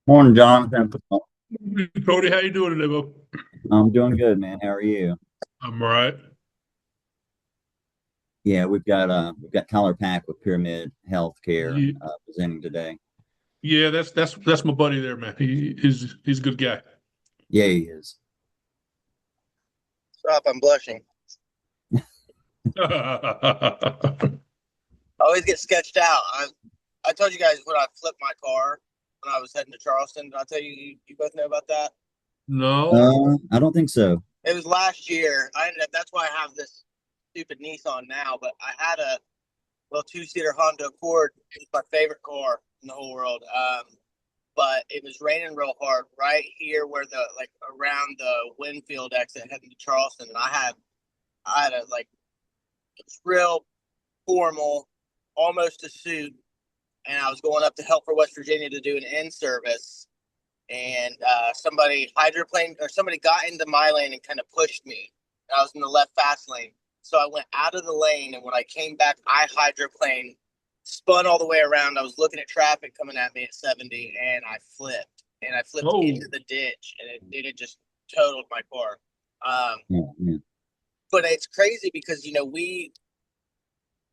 Morning, Jonathan. Cody, how you doing today, bro? I'm doing good, man. How are you? I'm all right. Yeah, we've got Tyler Pack with Pyramid Healthcare Yeah, presenting today. yeah, that's my buddy there, man. He's a good guy. Yeah, he is. Stop, I'm blushing. I always get sketched out. I told you guys when I flipped my car when I was heading to Charleston. Did I tell you, you both know about that? No. I don't think so. It was last year. I ended up, that's why I have this stupid Nissan now, but I had a two-seater Honda Accord. It's my favorite car in the whole world. But it was raining real hard right here where the like around the Winfield exit heading to Charleston. And I had a like it's real formal, almost a suit, and I was going up to Helper, West Virginia to do an in service, and somebody hydroplaned or somebody got into my lane and kind of pushed me. I was in the left fast lane, so I went out of the lane, and when I came back, I hydroplaned, spun all the way around. I was looking at traffic coming at me at 70, and I flipped Oh, into the ditch, and it had just totaled my car. Yeah, yeah. But it's crazy because we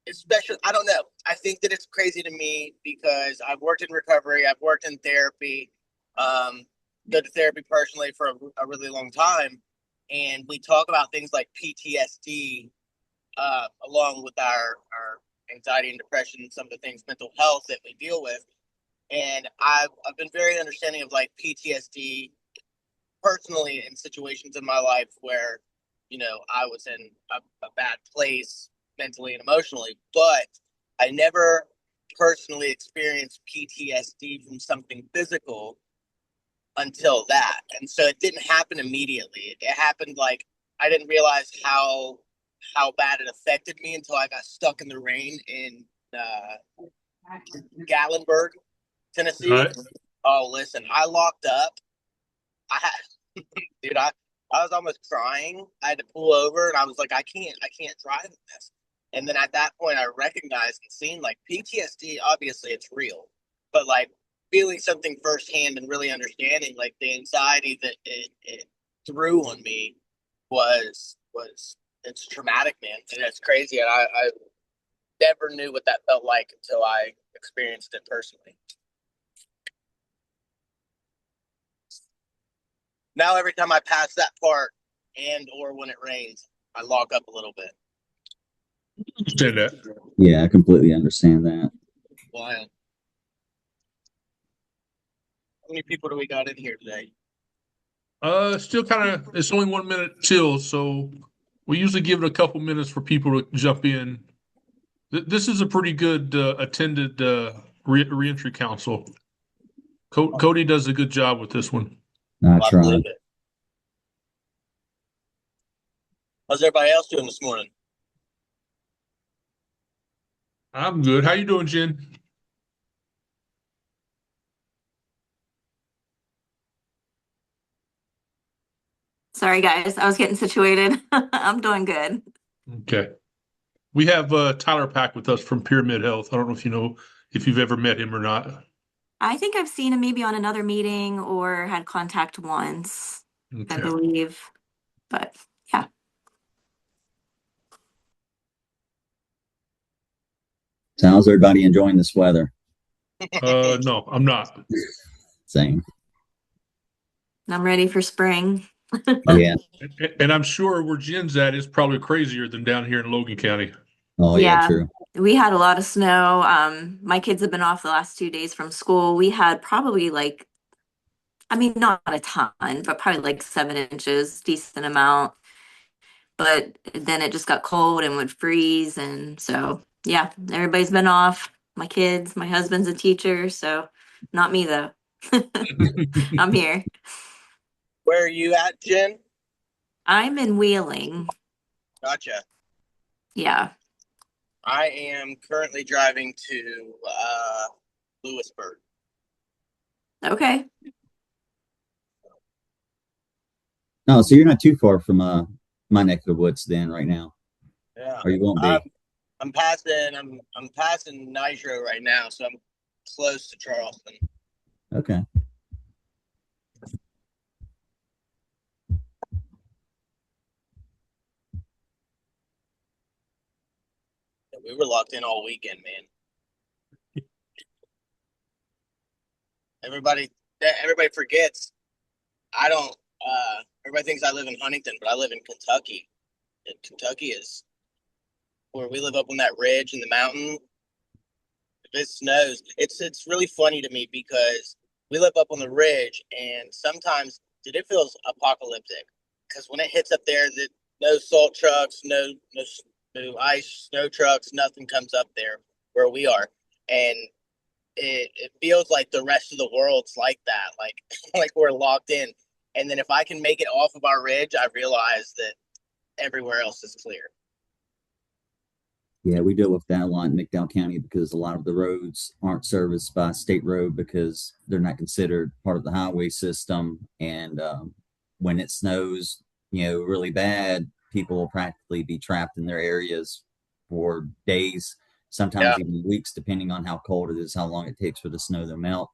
especially I don't know. I think that it's crazy to me because I've worked in recovery, I've worked in therapy, um, go to therapy personally for a really long time, and we talk about things like PTSD along with our anxiety and depression and some of the things mental health that we deal with. And I've been very understanding of like PTSD personally in situations in my life where I was in a bad place mentally and emotionally, but I never personally experienced PTSD from something physical until that. And so it didn't happen immediately. It happened like I didn't realize how bad it affected me until I got stuck in the rain in Gatlinburg, all Tennessee. right. Oh, listen, I locked up. I had, dude, I was almost crying. I had to pull over, and I was like, I can't drive in this. And then at that point, I recognized and seen like PTSD. Obviously, it's real, but like feeling something firsthand and really understanding like the anxiety that it threw on me was it's traumatic, man, and it's crazy. And I never knew what that felt like until I experienced it personally. Now every time I pass that part and or when it rains, I log up a little bit. Understand that. Yeah, I completely understand that. Wild. How many people do we got in here today? Still kind of. It's only 1 minute till, so we usually give it a couple minutes for people to jump in. This is a pretty good attended reentry council. Cody does a good job with this one. I I try. believe it. How's everybody else doing this morning? I'm good. How you doing, Jen? Sorry, guys. I was getting situated. I'm doing good. Okay. We have Tyler Pack with us from Pyramid Health. I don't know if you know if you've ever met him or not. I think I've seen him maybe on another meeting or had contact once, I Okay. believe. But yeah. So how's everybody enjoying this weather? No, I'm not. Same. I'm ready for spring. Yeah. And I'm sure where Jen's at is probably crazier than down here in Logan County. Oh yeah, Yeah. true. We had a lot of snow. My kids have been off the last 2 days from school. We had probably like, I mean, not a ton, but probably like 7 inches, decent amount. But then it just got cold and would freeze. And so, yeah, everybody's been off. My kids, my husband's a teacher, so not me though. I'm here. Where are you at, Jen? I'm in Wheeling. Gotcha. Yeah. I am currently driving to Lewisburg. Okay. Oh, so you're not too far from my neck of the woods then right now. Yeah. Or you won't I'm be. I'm passing Nitro right now, so I'm close to Charleston. Okay. We were locked in all weekend, man. Everybody forgets. I don't. Everybody thinks I live in Huntington, but I live in Kentucky. And Kentucky is where we live up on that ridge in the mountain. If it snows, it's really funny to me because we live up on the ridge, and sometimes it feels apocalyptic because when it hits up there, no salt trucks, no ice, snow trucks, nothing comes up there where we are, and it feels like the rest of the world's like that, like like we're locked in. And then if I can make it off of our ridge, I realize that everywhere else is clear. Yeah, we deal with that a lot in McDowell County because a lot of the roads aren't serviced by state road because they're not considered part of the highway system. And when it snows, really bad, people will practically be trapped in their areas for days, sometimes Yeah. even weeks, depending on how cold it is, how long it takes for the snow to melt.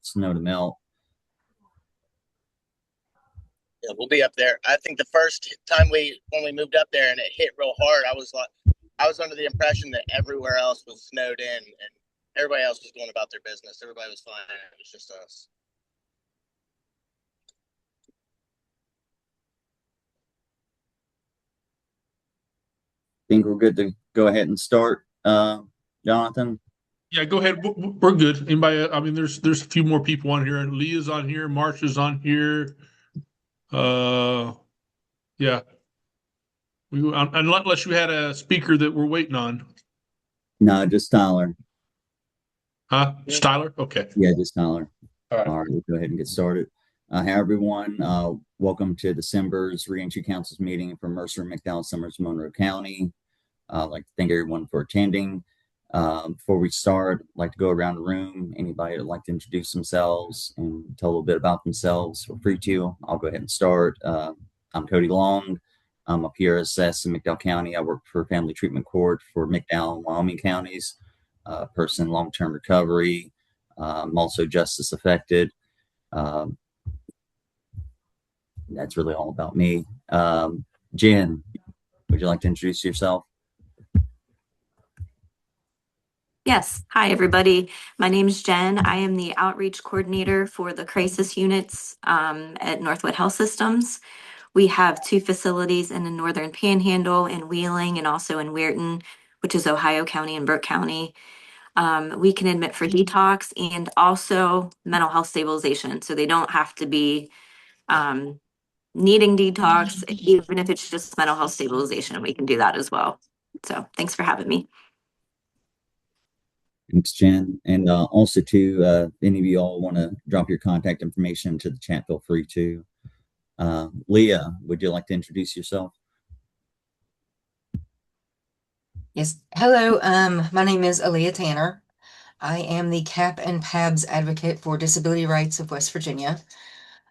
Yeah, we'll be up there. I think the first time when we moved up there and it hit real hard, I was under the impression that everywhere else was snowed in and everybody else was going about their business. Everybody was fine. It was just us. Think we're good to go ahead and start, Jonathan? Yeah, go ahead. We're good. Anybody? I mean, there's a few more people on here. Leah's on here. Marsha's on here. Yeah. Unless you had a speaker that we're waiting on. No, just Tyler. Huh? Styler? Okay. Yeah, just Tyler. All right. All right, we'll go ahead and get started. Hi, everyone. Welcome to December's Reentry Council's meeting for Mercer, McDowell, Summers, Monroe County. I'd like to thank everyone for attending. Before we start, I'd like to go around the room. Anybody would like to introduce themselves and tell a little bit about themselves, feel free to. I'll go ahead and start. I'm Cody Long. I'm a PRSS in McDowell County. I work for Family Treatment Court for McDowell and Wyoming counties, person long-term recovery. I'm also justice affected. That's really all about me. Jen, would you like to introduce yourself? Yes. Hi, everybody. My name is Jen. I am the outreach coordinator for the crisis units at Northwood Health Systems. We have 2 facilities in the Northern Panhandle, in Wheeling, and also in Weirton, which is Ohio County and Burke County. We can admit for detox and also mental health stabilization. So they don't have to be needing detox, even if it's just mental health stabilization. We can do that as well. So thanks for having me. Thanks, Jen. And also, too, if any of you all want to drop your contact information into the chat, feel free to. Leah, would you like to introduce yourself? Yes. Hello. My name is Aaliyah Tanner. I am the CAP and PABS advocate for disability rights of West Virginia.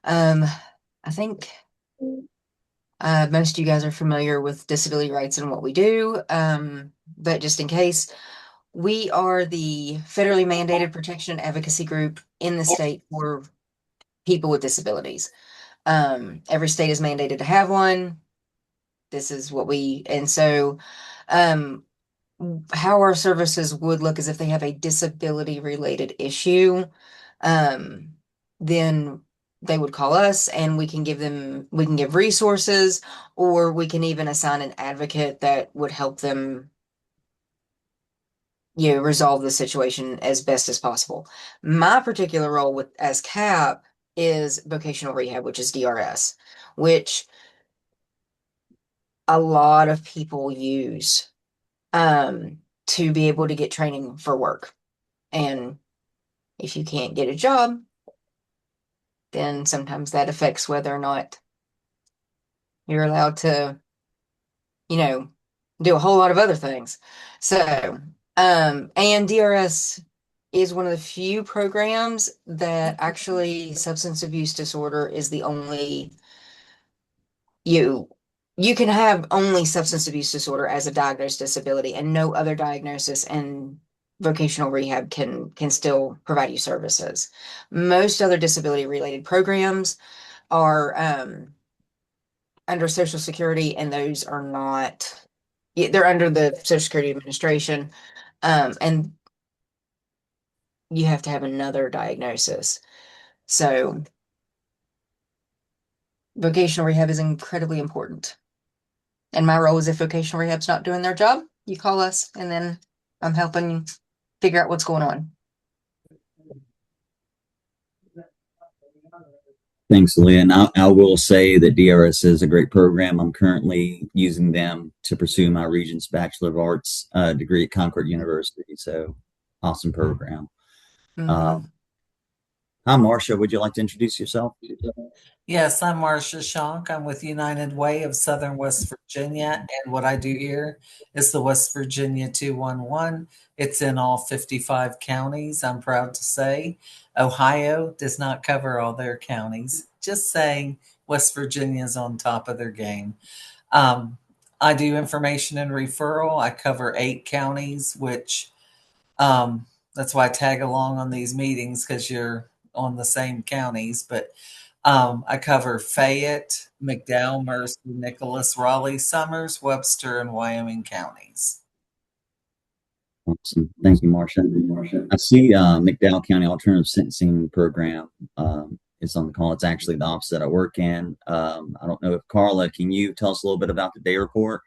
I think most of you guys are familiar with disability rights and what we do. But just in case, we are the federally mandated protection and advocacy group in the state for people with disabilities. Every state is mandated to have one. This is what and so how our services would look is if they have a disability related issue, then they would call us and we can give resources, or we can even assign an advocate that would help them resolve the situation as best as possible. My particular role as CAP is vocational rehab, which is DRS, which a lot of people use to be able to get training for work. And if you can't get a job, then sometimes that affects whether or not you're allowed to, do a whole lot of other things. So, and DRS is one of the few programs that actually substance abuse disorder is the only, you can have only substance abuse disorder as a diagnosed disability and no other diagnosis, and vocational rehab can still provide you services. Most other disability related programs are under Social Security, and those are not, they're under the Social Security Administration. And you have to have another diagnosis. So vocational rehab is incredibly important. And my role is if vocational rehab's not doing their job, you call us and then I'm helping you figure out what's going on. Thanks, Leah. And I will say that DRS is a great program. I'm currently using them to pursue my Regents Bachelor of Arts degree at Concord University. So awesome program. Mhm. Hi, Marcia. Would you like to introduce yourself? Yes, I'm Marcia Shonk. I'm with United Way of Southern West Virginia, and what I do here is the West Virginia 211. It's in all 55 counties, I'm proud to say. Ohio does not cover all their counties. Just saying, West Virginia is on top of their game. Um, I do information and referral. I cover 8 counties, which that's why I tag along on these meetings because you're on the same counties. But I cover Fayette, McDowell, Mercer, Nicholas, Raleigh, Summers, Webster, and Wyoming counties. Awesome. Thank you, Marcia. I see McDowell County Alternative Sentencing Program is on the call. It's actually the office that I work in. I don't know if Carla, can you tell us a little bit about the day report?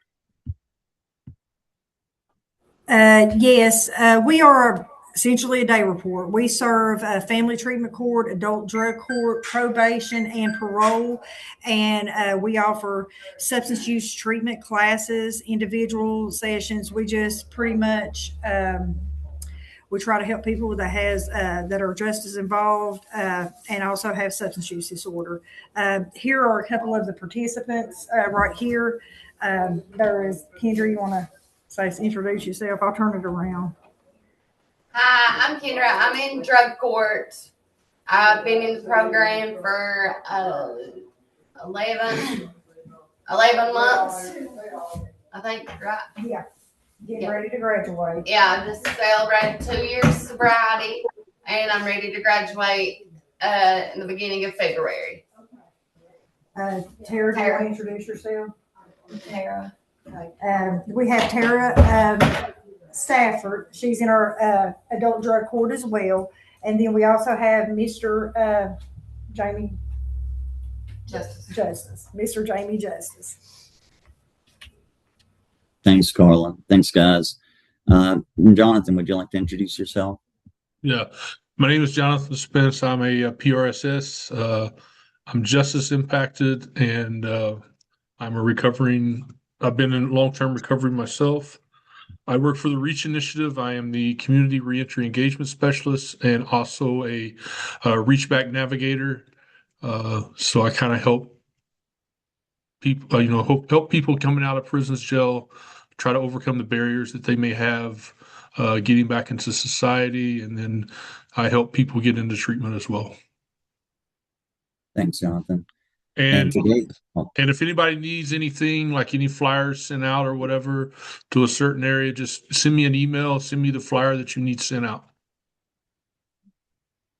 Yes, we are essentially a day report. We serve family treatment court, adult drug court, probation, and parole. And we offer substance use treatment classes, individual sessions. We just pretty much we try to help people that are justice involved and also have substance use disorder. Here are a couple of the participants right here. There is Kendra. You want to introduce yourself? I'll turn it around. Hi, I'm Kendra. I'm in drug court. I've been in the program for 11 months, I think, right? Yeah. Getting ready to graduate. Yeah, I just celebrated 2 years sobriety, and I'm ready to graduate in the beginning of February. Tara, do you want to introduce yourself? Tara. We have Tara Stafford. She's in our adult drug court as well. And then we also have Mr. Jamie Justice. Mr. Jamie Justice. Thanks, Carla. Thanks, guys. Jonathan, would you like to introduce yourself? Yeah, my name is Jonathan Spence. I'm a PRSS. I'm justice impacted, and I've been in long-term recovery myself. I work for the REACH initiative. I am the community reentry engagement specialist and also a reach back navigator. So I kind of help people, help people coming out of prisons, jail, try to overcome the barriers that they may have getting back into society, and then I help people get into treatment as well. Thanks, Jonathan. And today, and if anybody needs anything, like any flyers sent out or whatever to a certain area, just send me an email, send me the flyer that you need sent out.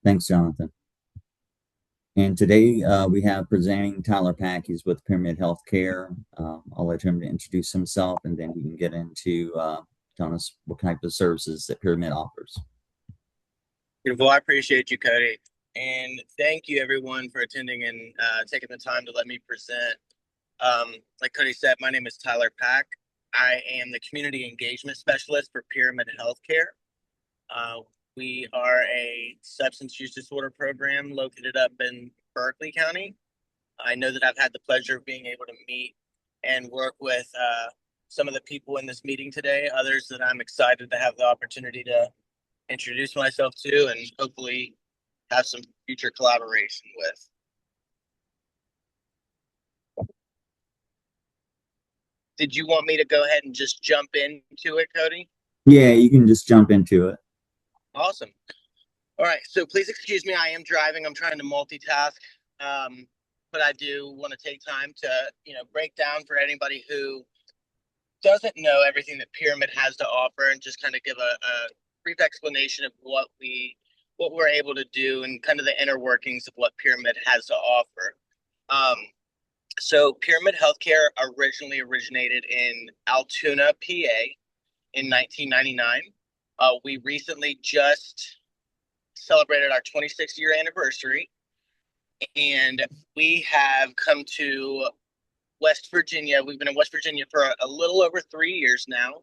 thanks, Jonathan. And today we have presenting Tyler Pack. He's with Pyramid Healthcare. I'll let him introduce himself, and then we can get into telling us what type of services that Pyramid offers. Beautiful. I appreciate you, Cody. And thank you, everyone, for attending and taking the time to let me present. Like Cody said, my name is Tyler Pack. I am the Community Engagement Specialist for Pyramid Healthcare. We are a substance use disorder program located up in Berkeley County. I know that I've had the pleasure of being able to meet and work with some of the people in this meeting today, others that I'm excited to have the opportunity to introduce myself to and hopefully have some future collaboration with. Did you want me to go ahead and just jump into it, Cody? Yeah, you can just jump into it. Awesome. All right. So please excuse me. I am driving. I'm trying to multitask. But I do want to take time to, break down for anybody who doesn't know everything that Pyramid has to offer and just kind of give a brief explanation of what we're able to do and kind of the inner workings of what Pyramid has to offer. So Pyramid Healthcare originally originated in Altoona, PA in 1999. We recently just celebrated our 26th year anniversary, and we have come to West Virginia. We've been in West Virginia for a little over 3 years now.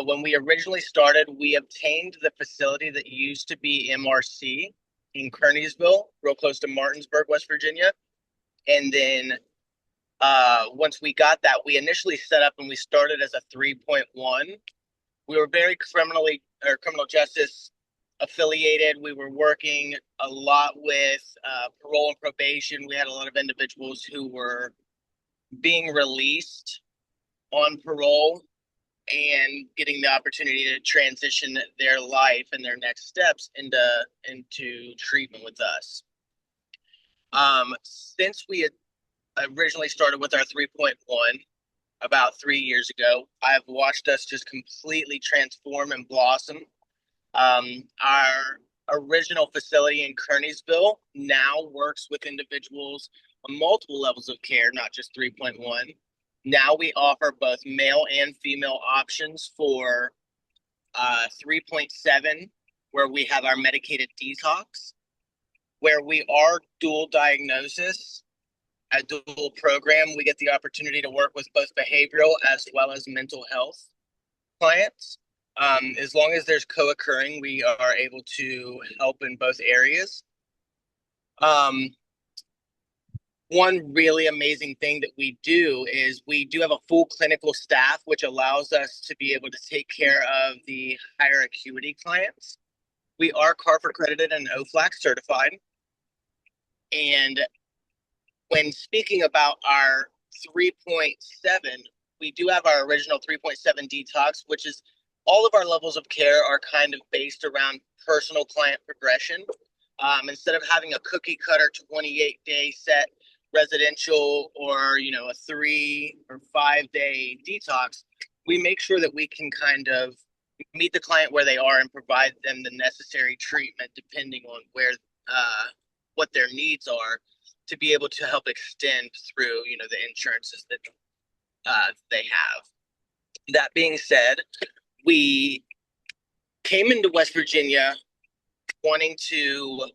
When we originally started, we obtained the facility that used to be MRC in Kearneysville, real close to Martinsburg, West Virginia. And then once we got that, we initially set up and we started as a 3.1. We were very criminal justice affiliated. We were working a lot with parole and probation. We had a lot of individuals who were being released on parole and getting the opportunity to transition their life and their next steps into treatment with us. Since we had originally started with our 3.1 about 3 years ago, I've watched us just completely transform and blossom. Our original facility in Kearneysville now works with individuals on multiple levels of care, not just 3.1. Now we offer both male and female options for 3.7, where we have our medicated detox, where we are dual diagnosis, a dual program. We get the opportunity to work with both behavioral as well as mental health clients. As long as there's co-occurring, we are able to help in both areas. One really amazing thing that we do is we do have a full clinical staff, which allows us to be able to take care of the higher acuity clients. We are CARF accredited and OFLAC certified. And when speaking about our 3.7, we do have our original 3.7 detox, which is all of our levels of care are kind of based around personal client progression. Instead of having a cookie cutter 28-day set residential or a 3 or 5 day detox, we make sure that we can kind of meet the client where they are and provide them the necessary treatment depending on where what their needs are, to be able to help extend through the insurances that they have. That being said, we came into West Virginia wanting to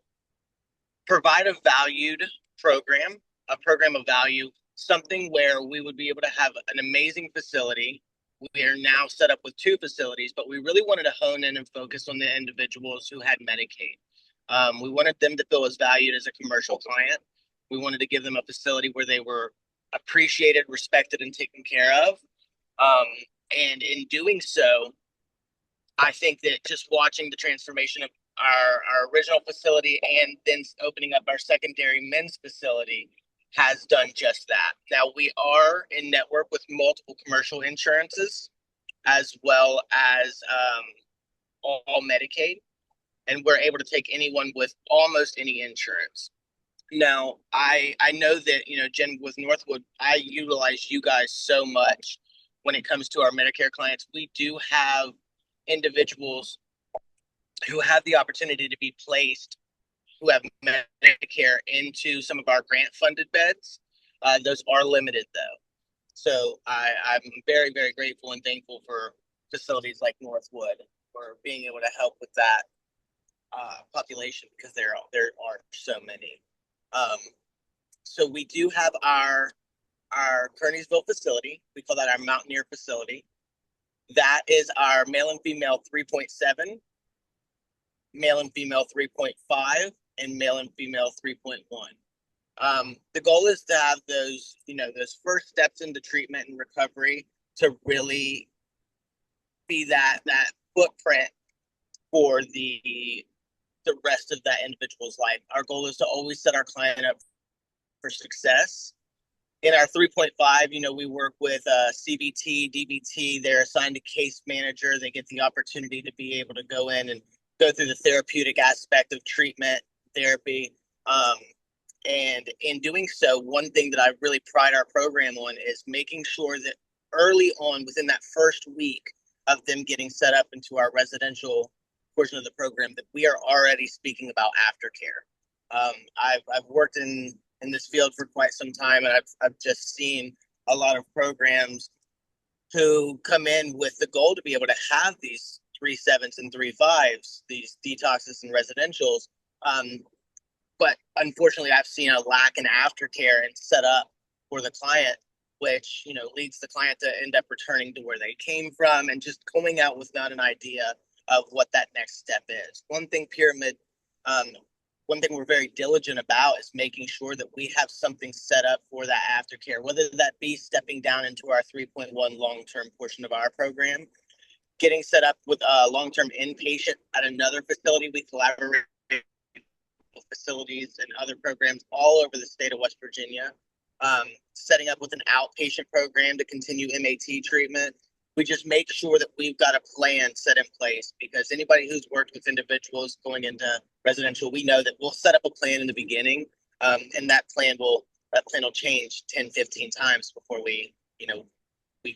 provide a valued program, a program of value, something where we would be able to have an amazing facility. We are now set up with 2 facilities, but we really wanted to hone in and focus on the individuals who had Medicaid. We wanted them to feel as valued as a commercial client. We wanted to give them a facility where they were appreciated, respected, and taken care of. And in doing so, I think that just watching the transformation of our original facility and then opening up our secondary men's facility has done just that. Now we are in network with multiple commercial insurances as well as all Medicaid, and we're able to take anyone with almost any insurance. Now, I know that, Jen, with Northwood, I utilize you guys so much when it comes to our Medicare clients. We do have individuals who have the opportunity to be placed, who have Medicare, into some of our grant-funded beds. Those are limited, though. So I'm very, very grateful and thankful for facilities like Northwood for being able to help with that population, because there are so many. So we do have our Kearneysville facility. We call that our Mountaineer facility. That is our male and female 3.7, male and female 3.5, and male and female 3.1. The goal is to have those, those first steps into treatment and recovery to really be that footprint for the rest of that individual's life. Our goal is to always set our client up for success. In our 3.5, we work with CBT, DBT. They're assigned a case manager. They get the opportunity to be able to go in and go through the therapeutic aspect of treatment, therapy. And in doing so, one thing that I really pride our program on is making sure that early on, within that first week of them getting set up into our residential portion of the program, that we are already speaking about aftercare. I've worked in this field for quite some time, and I've just seen a lot of programs who come in with the goal to be able to have these 3.7s and 3.5s, these detoxes and residentials. But unfortunately, I've seen a lack in aftercare and setup for the client, which, you know, leads the client to end up returning to where they came from and just going out with not an idea of what that next step is. One thing we're very diligent about is making sure that we have something set up for that aftercare, whether that be stepping down into our 3.1 long-term portion of our program, getting set up with a long-term inpatient at another facility. We collaborate with facilities and other programs all over the state of West Virginia, setting up with an outpatient program to continue MAT treatment. We just make sure that we've got a plan set in place, because anybody who's worked with individuals going into residential, we know that we'll set up a plan in the beginning, and that plan will change 10, 15 times before we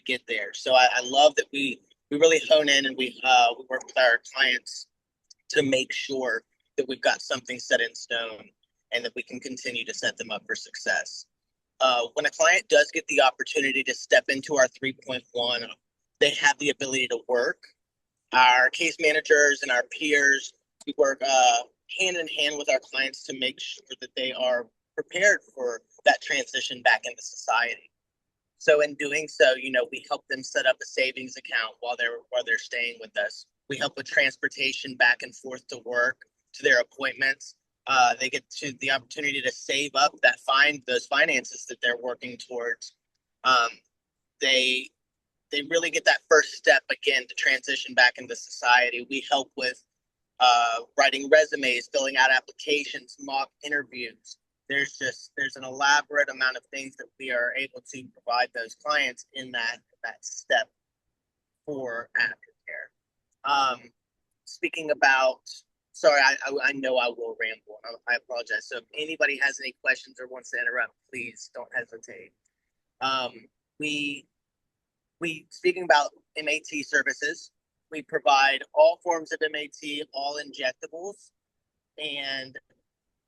get there. So I love that we really hone in and we work with our clients to make sure that we've got something set in stone and that we can continue to set them up for success. When a client does get the opportunity to step into our 3.1, they have the ability to work. Our case managers and our peers, we work hand in hand with our clients to make sure that they are prepared for that transition back into society. So in doing so, we help them set up a savings account while they're staying with us. We help with transportation back and forth to work, to their appointments. They get to the opportunity to save up those finances that they're working towards. They really get that first step again to transition back into society. We help with writing resumes, filling out applications, mock interviews. There's an elaborate amount of things that we are able to provide those clients in that step for aftercare. Speaking about, sorry, I know I will ramble. I apologize. So if anybody has any questions or wants to interrupt, please don't hesitate. We speaking about MAT services, we provide all forms of MAT, all injectables, and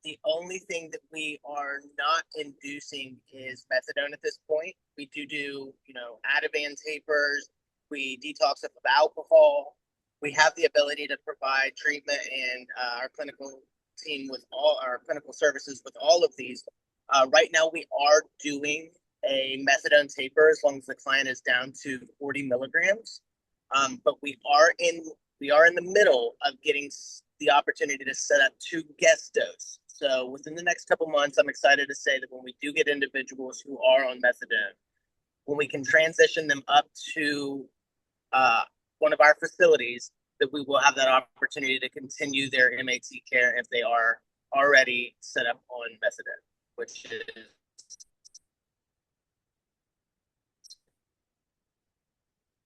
the only thing that we are not inducing is methadone at this point. We do Ativan tapers. We detox up of alcohol. We have the ability to provide treatment and our clinical team with all our clinical services with all of these. Right now, we are doing a methadone taper as long as the client is down to 40 milligrams. But we are in the middle of getting the opportunity to set up 2 guest dose. So within the next couple months, I'm excited to say that when we do get individuals who are on methadone, when we can transition them up to one of our facilities, that we will have that opportunity to continue their MAT care if they are already set up on methadone, which is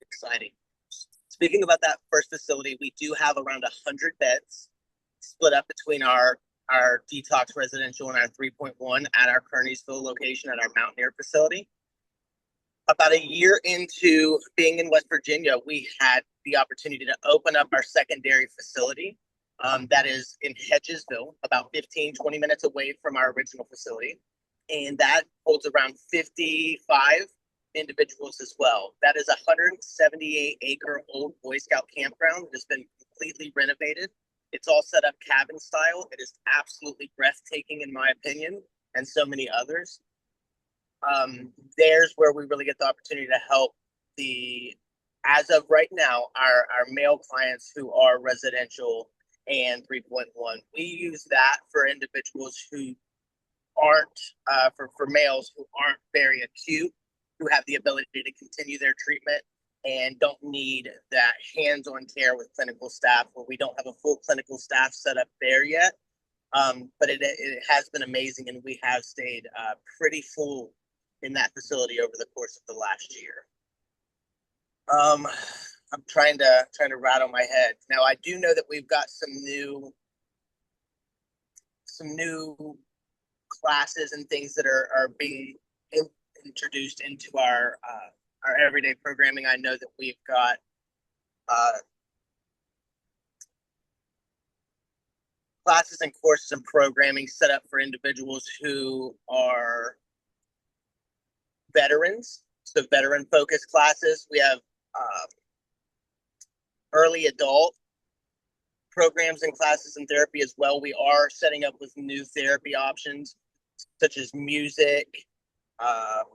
exciting. Speaking about that first facility, we do have around 100 beds split up between our detox residential and our 3.1 at our Kearneysville location at our Mountaineer facility. About a year into being in West Virginia, we had the opportunity to open up our secondary facility that is in Hedgesville, about 15, 20 minutes away from our original facility. And that holds around 55 individuals as well. That is a 178-acre old Boy Scout campground that has been completely renovated. It's all set up cabin style. It is absolutely breathtaking in my opinion, and so many others. There's where we really get the opportunity to help as of right now, our male clients who are residential and 3.1. We use that for individuals who aren't, for males who aren't very acute, who have the ability to continue their treatment and don't need that hands-on care with clinical staff, where we don't have a full clinical staff set up there yet. But it has been amazing, and we have stayed pretty full in that facility over the course of the last year. I'm trying to rattle my head. Now, I do know that we've got some new classes and things that are being introduced into our everyday programming. I know that we've got classes and courses and programming set up for individuals who are veterans. So veteran focused classes. We have early adult programs and classes and therapy as well. We are setting up with new therapy options such as music,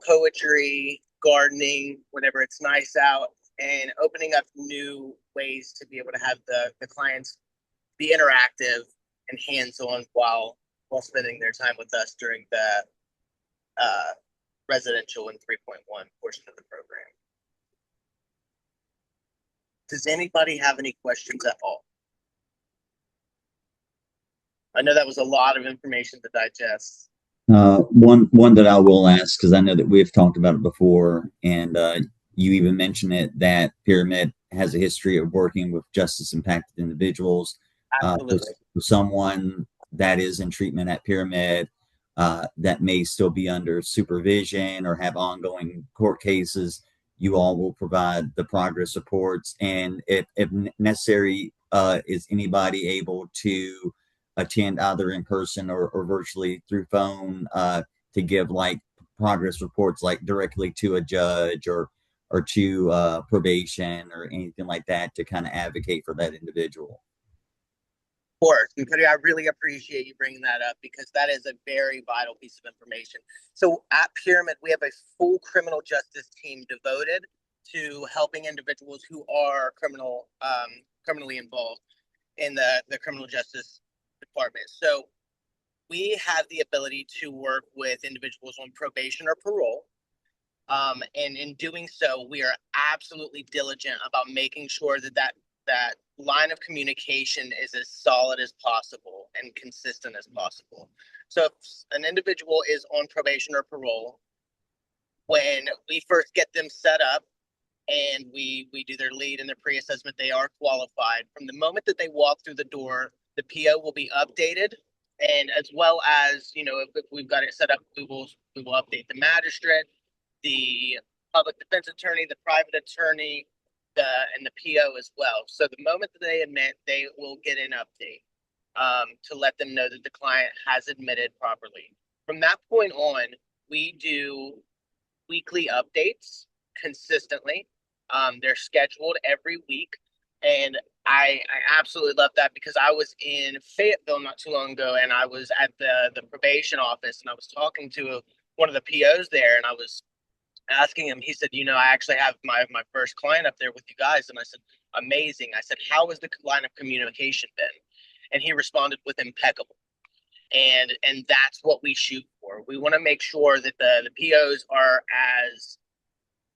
poetry, gardening, whenever it's nice out, and opening up new ways to be able to have the clients be interactive and hands-on while spending their time with us during the residential and 3.1 portion of the program. Does anybody have any questions at all? I know that was a lot of information to digest. One that I will ask, because I know that we've talked about it before, and you even mentioned it, that Pyramid has a history of working with justice impacted individuals. Absolutely. For someone that is in treatment at Pyramid, that may still be under supervision or have ongoing court cases, you all will provide the progress reports, and if necessary, is anybody able to attend either in person or virtually through phone, to give like progress reports, like directly to a judge or to probation or anything like that, to kind of advocate for that individual? Of course, and Cody, I really appreciate you bringing that up because that is a very vital piece of information. So at Pyramid, we have a full criminal justice team devoted to helping individuals who are criminally involved in the criminal justice department. So we have the ability to work with individuals on probation or parole. And in doing so, we are absolutely diligent about making sure that line of communication is as solid as possible and consistent as possible. So if an individual is on probation or parole, when we first get them set up and we do their lead and their pre-assessment, they are qualified. From the moment that they walk through the door, the PO will be updated, and as well as, you know, if we've got it set up, we will update the magistrate, the public defense attorney, the private attorney, and the PO as well. So the moment that they admit, they will get an update to let them know that the client has admitted properly. From that point on, we do weekly updates consistently. They're scheduled every week, and I absolutely love that because I was in Fayetteville not too long ago, and I was at the probation office, and I was talking to one of the POs there, and I was asking him. He said, you know, I actually have my first client up there with you guys. And I said, amazing. I said, how has the line of communication been? And he responded with impeccable. And that's what we shoot for. We want to make sure that the POs are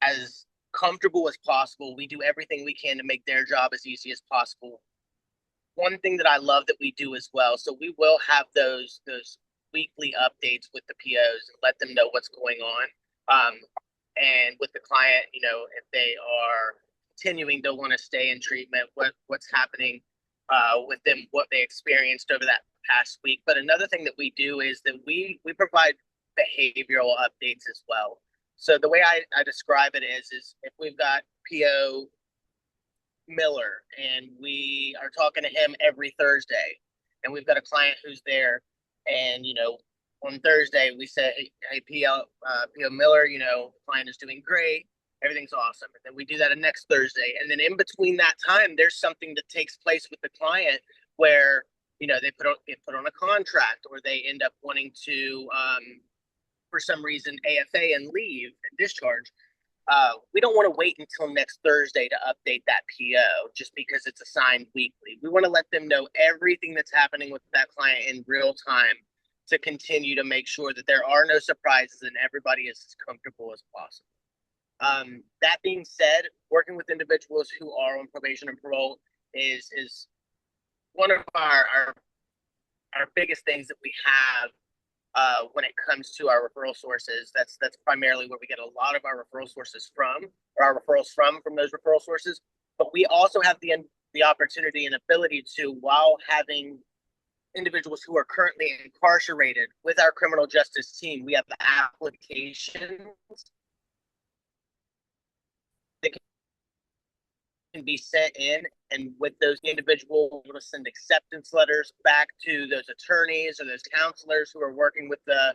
as comfortable as possible. We do everything we can to make their job as easy as possible. One thing that I love that we do as well, so we will have those weekly updates with the POs and let them know what's going on. And with the client, you know, if they are continuing to want to stay in treatment, what's happening with them, what they experienced over that past week. But another thing that we do is that we provide behavioral updates as well. So the way I describe it is if we've got PO Miller and we are talking to him every Thursday, and we've got a client who's there, and, you know, on Thursday, we say, hey, PO Miller, you know, the client is doing great. Everything's awesome. And then we do that the next Thursday. And then in between that time, there's something that takes place with the client where, you know, they get put on a contract, or they end up wanting to, for some reason, AFA and leave and discharge. We don't want to wait until next Thursday to update that PO just because it's assigned weekly. We want to let them know everything that's happening with that client in real time, to continue to make sure that there are no surprises and everybody is as comfortable as possible. That being said, working with individuals who are on probation and parole is one of our biggest things that we have when it comes to our referral sources. That's primarily where we get a lot of our referral sources from, or our referrals from those referral sources. But we also have the opportunity and ability to, while having individuals who are currently incarcerated with our criminal justice team, we have applications that can be sent in, and with those individuals, we'll send acceptance letters back to those attorneys or those counselors who are working with the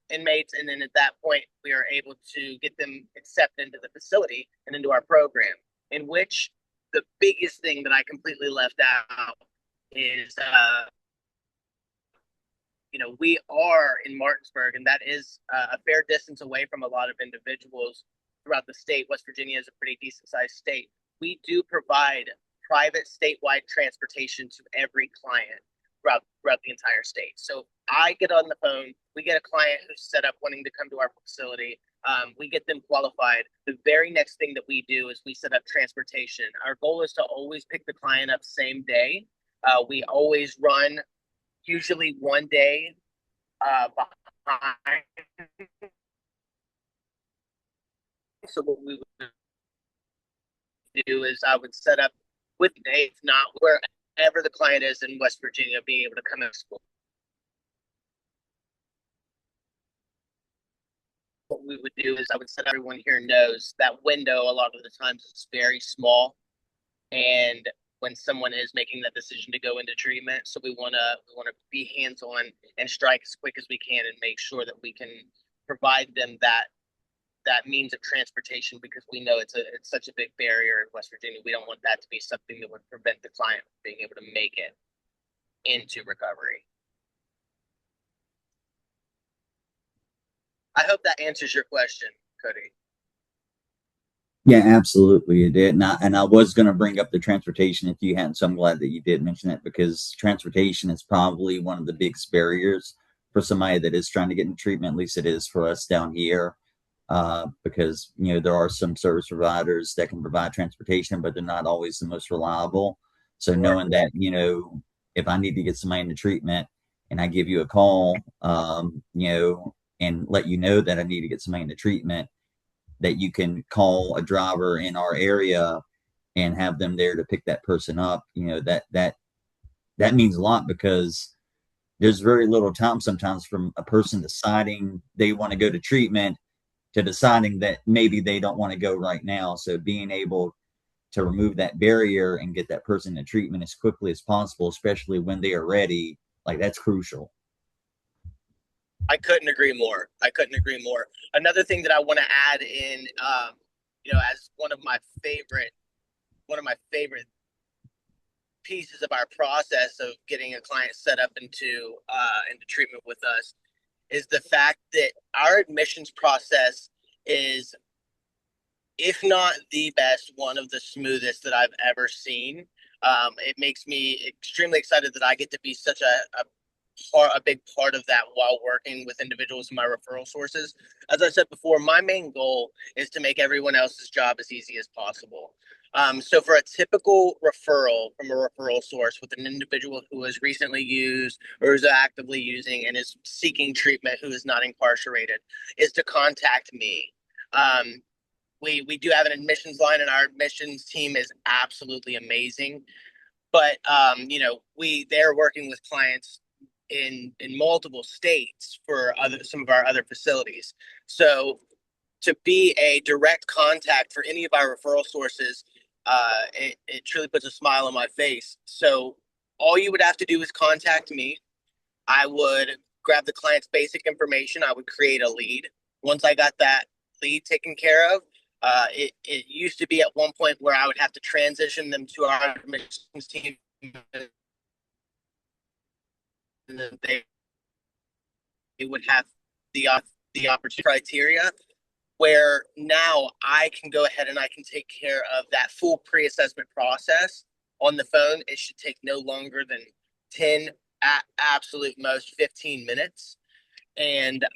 inmates, and then at that point, we are able to get them accepted into the facility and into our program, in which the biggest thing that I completely left out is, we are in Martinsburg, and that is a fair distance away from a lot of individuals throughout the state. West Virginia is a pretty decent sized state. We do provide private statewide transportation to every client throughout the entire state. So I get on the phone, we get a client who's set up wanting to come to our facility. We get them qualified. The very next thing that we do is we set up transportation. Our goal is to always pick the client up same day. We always run usually one day behind. So what we would do is I would set up with dates, not wherever the client is in West Virginia, being able to come to school. What we would do is I would set everyone here knows that window a lot of the times is very small, and when someone is making that decision to go into treatment, so we want to be hands-on and strike as quick as we can and make sure that we can provide them that means of transportation, because we know it's such a big barrier in West Virginia. We don't want that to be something that would prevent the client from being able to make it into recovery. I hope that answers your question, Cody. Yeah, absolutely, it did. And I was going to bring up the transportation if you hadn't, so I'm glad that you did mention it, because transportation is probably one of the biggest barriers for somebody that is trying to get into treatment. At least it is for us down here, because there are some service providers that can provide transportation, but they're not always the most reliable. So knowing that if I need to get somebody into treatment and I give you a call, and let you know that I need to get somebody into treatment, that you can call a driver in our area and have them there to pick that person up. That means a lot, because there's very little time sometimes from a person deciding they want to go to treatment to deciding that maybe they don't want to go right now. So being able to remove that barrier and get that person to treatment as quickly as possible, especially when they are ready, that's crucial. I couldn't agree more. Another thing that I want to add in, as one of my favorite pieces of our process of getting a client set up into treatment with us, is the fact that our admissions process is, if not the best, one of the smoothest that I've ever seen. It makes me extremely excited that I get to be such a big part of that while working with individuals in my referral sources. As I said before, my main goal is to make everyone else's job as easy as possible. So for a typical referral from a referral source with an individual who has recently used or is actively using and is seeking treatment, who is not incarcerated, is to contact me. We do have an admissions line, and our admissions team is absolutely amazing. But they're working with clients in multiple states for some of our other facilities. So to be a direct contact for any of our referral sources, it truly puts a smile on my face. So all you would have to do is contact me. I would grab the client's basic information. I would create a lead. Once I got that lead taken care of, it used to be at one point where I would have to transition them to our admissions team, and then they would have the opportunity criteria, where now I can go ahead and I can take care of that full pre-assessment process on the phone. It should take no longer than 10, at absolute most 15 minutes. And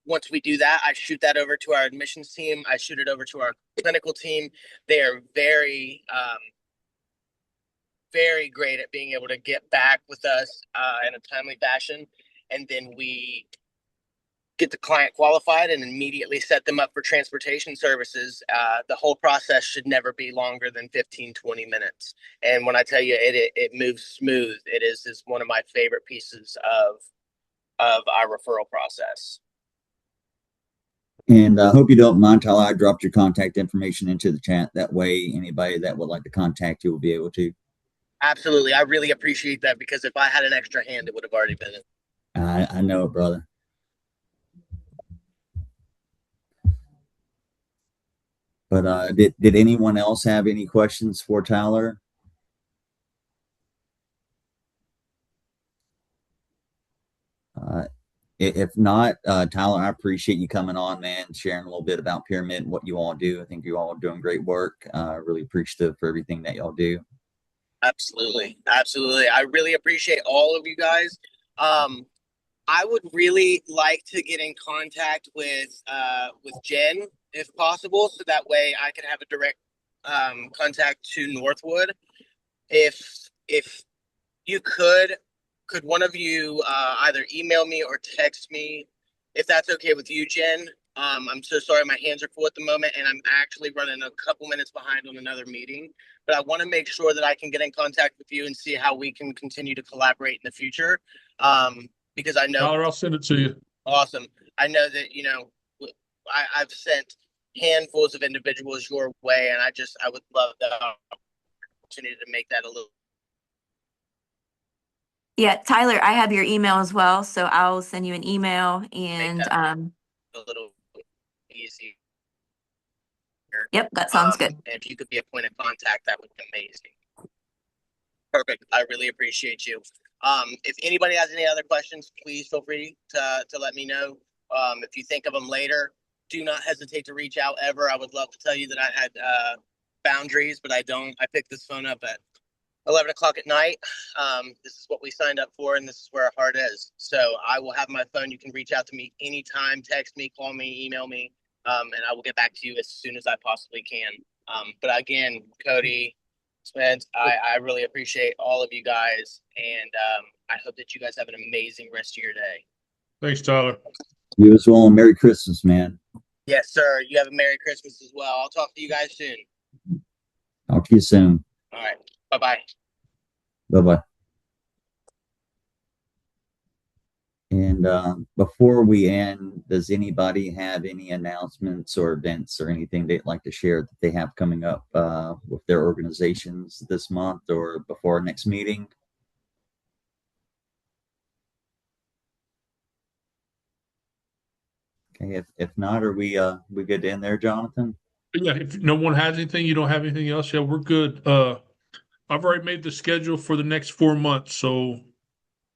once we do that, I shoot that over to our admissions team. I shoot it over to our clinical team. They are very great at being able to get back with us in a timely fashion. And then we get the client qualified and immediately set them up for transportation services. The whole process should never be longer than 15, 20 minutes. And when I tell you it moves smooth, it is one of my favorite pieces of our referral process. And I hope you don't mind, Tyler, I dropped your contact information into the chat. That way anybody that would like to contact you will be able to. Absolutely. I really appreciate that, because if I had an extra hand, it would have already been it. I know it, brother. But did anyone else have any questions for Tyler? If not, Tyler, I appreciate you coming on, man, sharing a little bit about Pyramid and what you all do. I think you all are doing great work. Really appreciative for everything that y'all do. Absolutely. Absolutely. I really appreciate all of you guys. I would really like to get in contact with Jen if possible, so that way I can have a direct contact to Northwood. If you could one of you either email me or text me if that's okay with you, Jen? I'm so sorry, my hands are full at the moment, and I'm actually running a couple minutes behind on another meeting. But I want to make sure that I can get in contact with you and see how we can continue to collaborate in the future. Because I know, Tyler, I'll send it to you. awesome. I know that I've sent handfuls of individuals your way, and I would love the opportunity to make that a little. Yeah, Tyler, I have your email as well, so I'll send you an email and A little easier. Yep, that sounds good. And if you could be a point of contact, that would be amazing. Perfect. I really appreciate you. If anybody has any other questions, please feel free to let me know. If you think of them later, do not hesitate to reach out ever. I would love to tell you that I had boundaries, but I don't. I picked this phone up at 11 o'clock at night. This is what we signed up for, and this is where our heart is. So I will have my phone. You can reach out to me anytime, text me, call me, email me, and I will get back to you as soon as I possibly can. But again, Cody, Spence, I really appreciate all of you guys, and I hope that you guys have an amazing rest of your day. Thanks, Tyler. You as well. Merry Christmas, man. Yes, sir. You have a Merry Christmas as well. I'll talk to you guys soon. Talk to you soon. All right. Bye-bye. Bye-bye. And before we end, does anybody have any announcements or events or anything they'd like to share that they have coming up with their organizations this month or before our next meeting? Okay, if not, are we good to end there, Jonathan? Yeah, if no one has anything, you don't have anything else, yeah, we're good. I've already made the schedule for the next 4 months, so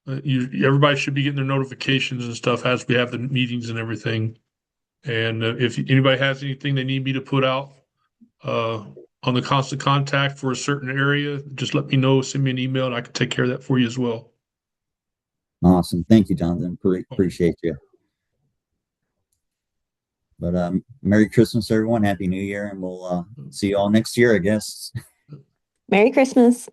everybody should be getting their notifications and stuff as we have the meetings and everything. And if anybody has anything they need me to put out on the constant contact for a certain area, just let me know, send me an email, and I can take care of that for you as well. Awesome. Thank you, Jonathan. Appreciate you. But Merry Christmas, everyone. Happy New Year, and we'll see you all next year, I guess. Merry Christmas.